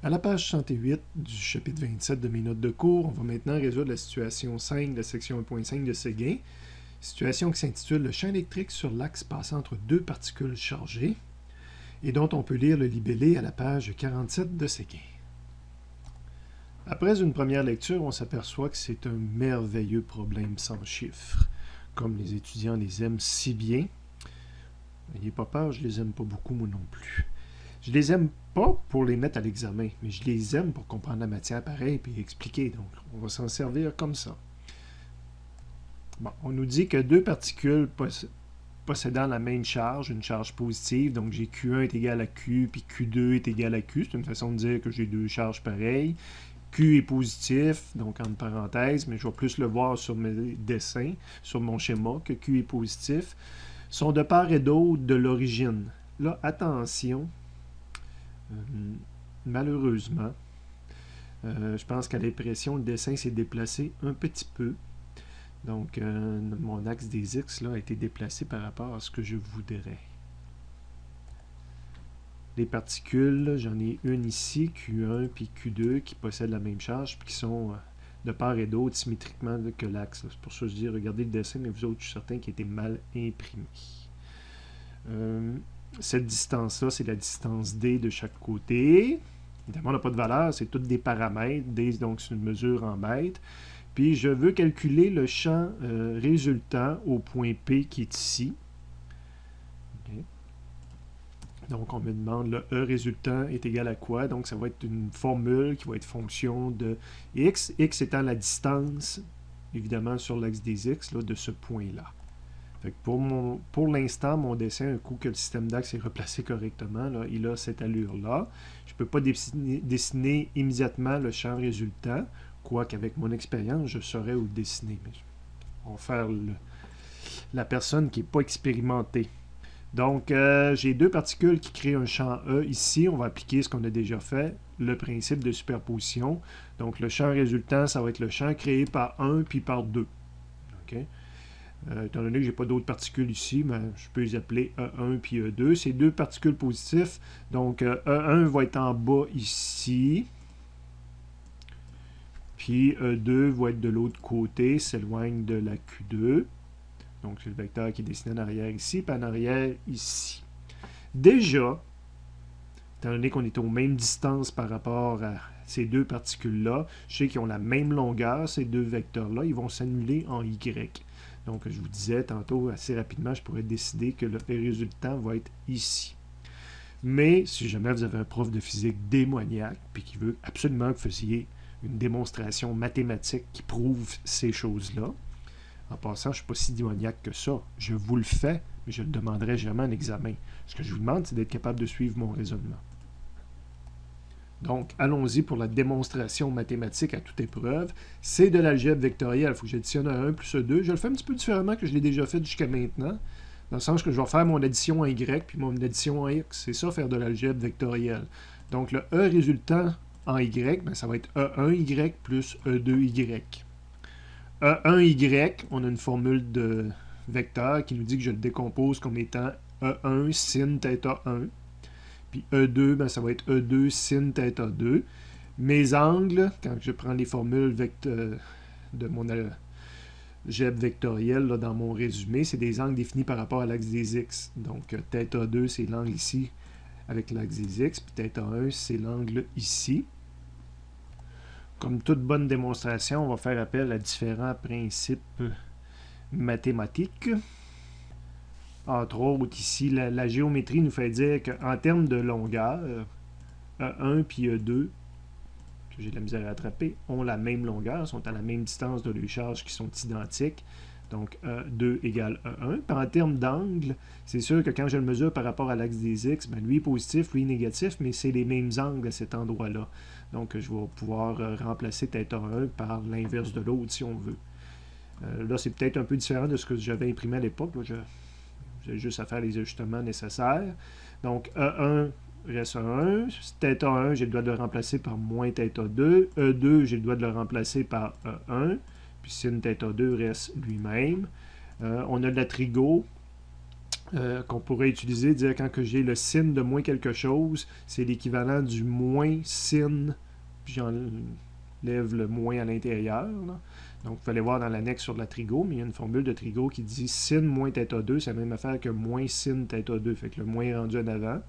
À la page 68 du chapitre 27 de mes notes de cours, on va maintenant résoudre la situation 5 de la section 1.5 de Séguin, situation qui s'intitule « Le champ électrique sur l'axe passant entre deux particules chargées » et dont on peut lire le libellé à la page 47 de Séguin. Après une première lecture, on s'aperçoit que c'est un merveilleux problème sans chiffres, comme les étudiants les aiment si bien. N'ayez pas peur, je les aime pas beaucoup moi non plus. Je les aime pas pour les mettre à l'examen, mais je les aime pour comprendre la matière pareil et expliquer. Donc, on va s'en servir comme ça. Bon, on nous dit que deux particules possédant la même charge, une charge positive, donc j'ai Q1 est égal à Q, puis Q2 est égal à Q. C'est une façon de dire que j'ai deux charges pareilles. Q est positif, donc entre parenthèses, mais je vais plus le voir sur mes dessins, sur mon schéma, que Q est positif, sont de part et d'autre de l'origine. Là, attention, malheureusement, je pense qu'à l'impression, le dessin s'est déplacé un petit peu. Donc, mon axe des X là, a été déplacé par rapport à ce que je voudrais. Les particules, j'en ai une ici, Q1 puis Q2, qui possèdent la même charge, puis qui sont de part et d'autre symétriquement que l'axe. C'est pour ça que je dis, regardez le dessin, mais vous autres, je suis certain qu'il a été mal imprimé. Cette distance-là, c'est la distance D de chaque côté. Évidemment, on n'a pas de valeur, c'est tous des paramètres. D, donc, c'est une mesure en mètres. Puis, je veux calculer le champ résultant au point P qui est ici. Okay. Donc, on me demande le E résultant est égal à quoi? Donc, ça va être une formule qui va être fonction de X. X étant la distance, évidemment, sur l'axe des X, là, de ce point-là. Pour l'instant, mon dessin, un coup que le système d'axe est replacé correctement, là, il a cette allure-là. Je ne peux pas dessiner immédiatement le champ résultant, quoique avec mon expérience, je saurais où le dessiner. Mais on va faire la personne qui n'est pas expérimentée. Donc, j'ai deux particules qui créent un champ E ici. On va appliquer ce qu'on a déjà fait, le principe de superposition. Donc, le champ résultant, ça va être le champ créé par 1 puis par 2. Okay? Étant donné que je n'ai pas d'autres particules ici, ben, je peux les appeler E1 puis E2. C'est deux particules positives. Donc, E1 va être en bas ici. Puis E2 va être de l'autre côté, s'éloigne de la Q2. Donc, c'est le vecteur qui est dessiné en arrière ici, puis en arrière ici. Déjà, étant donné qu'on est aux mêmes distances par rapport à ces deux particules-là, je sais qu'ils ont la même longueur, ces deux vecteurs-là, ils vont s'annuler en Y. Donc, je vous disais tantôt, assez rapidement, je pourrais décider que le résultant va être ici. Mais, si jamais vous avez un prof de physique démoniaque, puis qui veut absolument que vous fassiez une démonstration mathématique qui prouve ces choses-là, en passant, je ne suis pas si démoniaque que ça. Je vous le fais, mais je ne le demanderai jamais en examen. Ce que je vous demande, c'est d'être capable de suivre mon raisonnement. Donc, allons-y pour la démonstration mathématique à toute épreuve. C'est de l'algèbre vectorielle. Il faut que j'additionne un 1 plus un 2. Je le fais un petit peu différemment que je l'ai déjà fait jusqu'à maintenant, dans le sens que je vais faire mon addition en Y puis mon addition en X. C'est ça, faire de l'algèbre vectorielle. Donc, le E résultant en Y, ben, ça va être E1Y plus E2Y. E1Y, on a une formule de vecteur qui nous dit que je le décompose comme étant E1 sin θ1. Puis E2, ben, ça va être E2 sin θ2. Mes angles, quand je prends les formules de mon algèbre vectorielle là, dans mon résumé, c'est des angles définis par rapport à l'axe des X. Donc, θ2, c'est l'angle ici avec l'axe des X. Puis θ1, c'est l'angle ici. Comme toute bonne démonstration, on va faire appel à différents principes mathématiques. Entre autres, ici, la géométrie nous fait dire qu'en termes de longueur, E1 puis E2, que j'ai de la misère à attraper, ont la même longueur, sont à la même distance de leurs charges qui sont identiques. Donc, E2 égale E1. Puis en termes d'angle, c'est sûr que quand je le mesure par rapport à l'axe des X, ben lui est positif, lui est négatif, mais c'est les mêmes angles à cet endroit-là. Donc, je vais pouvoir remplacer θ1 par l'inverse de l'autre si on veut. Là, c'est peut-être un peu différent de ce que j'avais imprimé à l'époque. J'ai juste à faire les ajustements nécessaires. Donc, E1 reste 1. θ1, j'ai le droit de le remplacer par moins θ2. E2, j'ai le droit de le remplacer par E1. Puis sin θ2 reste lui-même. On a de la trigo. qu'on pourrait utiliser, dire quand que j'ai le sin de moins quelque chose, c'est l'équivalent du moins sin, puis j'enlève le moins à l'intérieur. Donc, vous allez voir dans l'annexe sur la trigo, mais il y a une formule de trigo qui dit sin moins θ2, c'est la même affaire que moins sin θ2, fait que le moins est rendu en avant.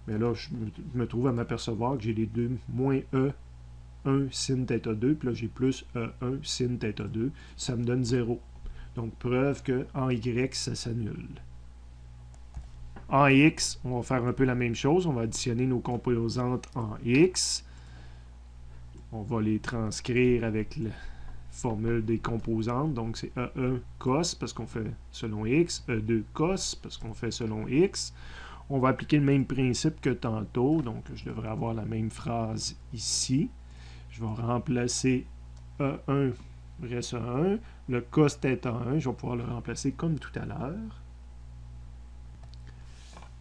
Mais là, je me trouve à m'apercevoir que j'ai les deux, moins E1 sin θ2, puis là, j'ai plus E1 sin θ2, ça me donne 0. Donc, preuve que en Y, ça s'annule. En X, on va faire un peu la même chose. On va additionner nos composantes en X. On va les transcrire avec la formule des composantes. Donc, c'est E1 cos parce qu'on fait selon X. E2 cos parce qu'on fait selon X. On va appliquer le même principe que tantôt. Donc, je devrais avoir la même phrase ici. Je vais remplacer E1 reste E1. Le cos θ1, je vais pouvoir le remplacer comme tout à l'heure.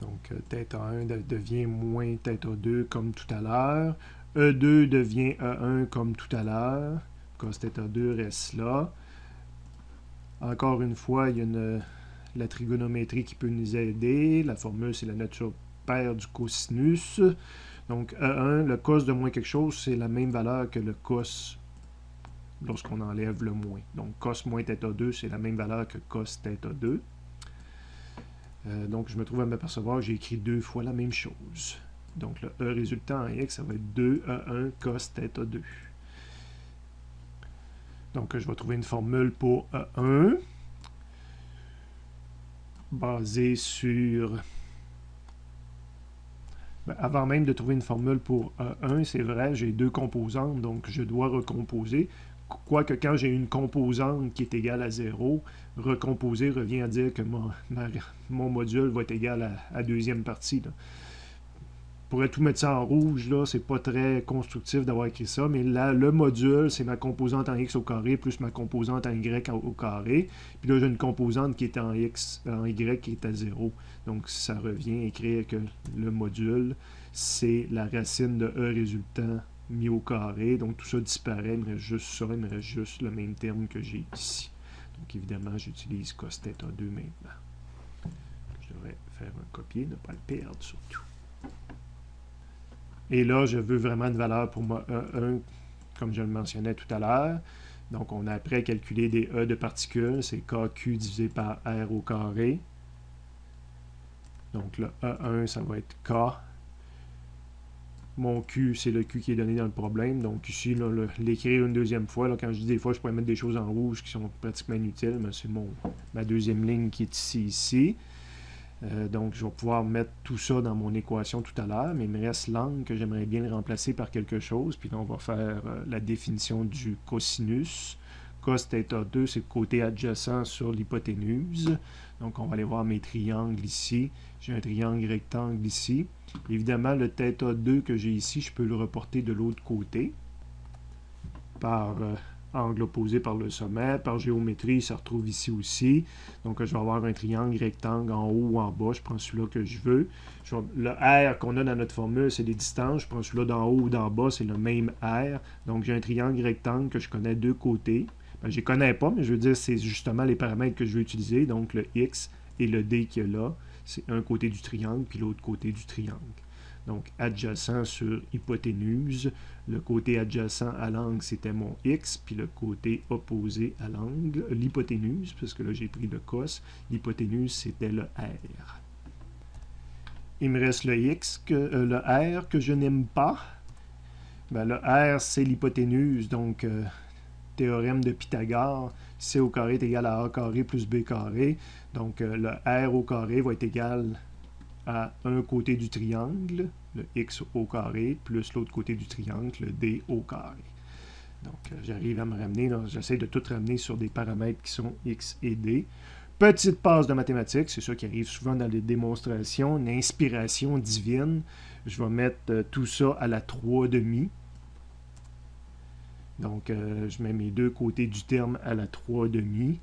Donc, θ1 devient moins θ2 comme tout à l'heure. E2 devient E1 comme tout à l'heure. Cos θ2 reste là. Encore une fois, il y a la trigonométrie qui peut nous aider. La formule, c'est la nature paire du cosinus. Donc, E1, le cos de moins quelque chose, c'est la même valeur que le cos lorsqu'on enlève le moins. Donc, cos moins θ2, c'est la même valeur que cos θ2. Donc, je me trouve à m'apercevoir que j'ai écrit deux fois la même chose. Donc, le E résultant en X, ça va être 2E1 cos θ2. Donc, je vais trouver une formule pour E1 basée sur... avant même de trouver une formule pour E1, c'est vrai, j'ai deux composantes, donc je dois recomposer. Quoique quand j'ai une composante qui est égale à 0, recomposer revient à dire que mon module va être égal à la deuxième partie. Là. Je pourrais tout mettre ça en rouge, là, c'est pas très constructif d'avoir écrit ça, mais là, le module, c'est ma composante en x au carré plus ma composante en y au carré. Puis là, j'ai une composante qui est en x, en y qui est à 0. Donc, ça revient à écrire que le module, c'est la racine de E résultant mis au carré. Donc, tout ça disparaît, il me reste juste ça, il me reste juste le même terme que j'ai ici. Donc, évidemment, j'utilise cos θ2 maintenant. Je devrais faire un copier, ne pas le perdre surtout. Et là, je veux vraiment une valeur pour moi E1, comme je le mentionnais tout à l'heure. Donc, on a après calculé des E de particules. C'est KQ divisé par R au carré. Donc, le E1, ça va être K. Mon Q, c'est le Q qui est donné dans le problème. Donc, ici, l'écrire une deuxième fois. Là, quand je dis des fois, je pourrais mettre des choses en rouge qui sont pratiquement inutiles. Mais c'est ma deuxième ligne qui est ici. Donc, je vais pouvoir mettre tout ça dans mon équation tout à l'heure, mais il me reste l'angle que j'aimerais bien le remplacer par quelque chose. Puis là, on va faire la définition du cosinus. Cos θ2, c'est le côté adjacent sur l'hypoténuse. Donc, on va aller voir mes triangles ici. J'ai un triangle rectangle ici. Évidemment, le θ2 que j'ai ici, je peux le reporter de l'autre côté par... angle opposé par le sommet. Par géométrie, ça se retrouve ici aussi. Donc, je vais avoir un triangle rectangle en haut ou en bas. Je prends celui-là que je veux. Le R qu'on a dans notre formule, c'est les distances. Je prends celui-là d'en haut ou d'en bas, c'est le même R. Donc, j'ai un triangle rectangle que je connais deux côtés. Je ne les connais pas, mais je veux dire, c'est justement les paramètres que je veux utiliser. Donc, le X et le D qu'il y a là, c'est un côté du triangle puis l'autre côté du triangle. Donc, adjacent sur hypoténuse. Le côté adjacent à l'angle, c'était mon X, puis le côté opposé à l'angle, l'hypoténuse, parce que là, j'ai pris le cos. L'hypoténuse, c'était le R. Il me reste le X, le R que je n'aime pas. Ben, le R, c'est l'hypoténuse, donc théorème de Pythagore, C au carré est égal à A carré plus B carré. Donc, le R au carré va être égal à un côté du triangle, le x au carré, plus l'autre côté du triangle, le d au carré. Donc, j'arrive à me ramener, j'essaie de tout ramener sur des paramètres qui sont x et d. Petite passe de mathématiques, c'est ça qui arrive souvent dans les démonstrations, une inspiration divine. Je vais mettre tout ça à la 3/2. Donc, je mets mes deux côtés du terme à la 3/2.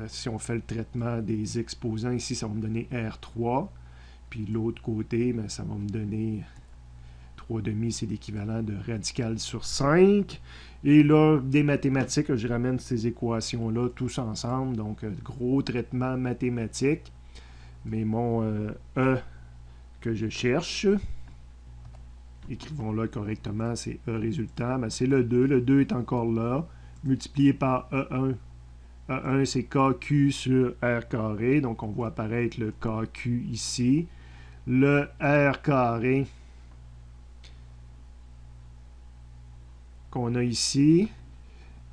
Si on fait le traitement des exposants ici, ça va me donner R3. Puis l'autre côté, ben, ça va me donner 3/2, c'est l'équivalent de radical sur 5. Et là, des mathématiques, je ramène ces équations-là tous ensemble. Donc, gros traitement mathématique. Mais mon E que je cherche, écrivons-le correctement, c'est E résultat, mais c'est le 2. Le 2 est encore là, multiplié par E1. E1, c'est KQ sur R carré, donc on voit apparaître le KQ ici. Le R carré qu'on a ici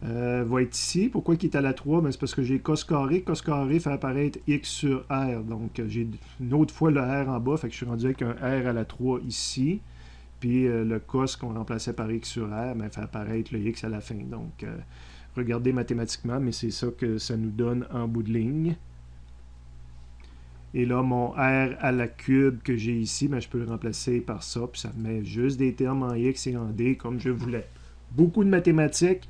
va être ici. Pourquoi il est à la 3? Ben, c'est parce que j'ai cos carré. Cos carré fait apparaître X sur R. Donc, j'ai une autre fois le R en bas. Fait que je suis rendu avec un R à la 3 ici. Puis le cos qu'on remplaçait par X sur R ben, fait apparaître le X à la fin. Donc, regardez mathématiquement, mais c'est ça que ça nous donne en bout de ligne. Et là, mon R à la cube que j'ai ici, ben, je peux le remplacer par ça. Puis ça me met juste des termes en X et en D comme je voulais. Beaucoup de mathématiques.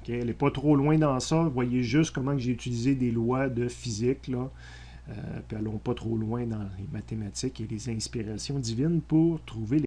Okay, elle n'est pas trop loin dans ça. Vous voyez juste comment j'ai utilisé des lois de physique, là. Puis allons pas trop loin dans les mathématiques et les inspirations divines pour trouver les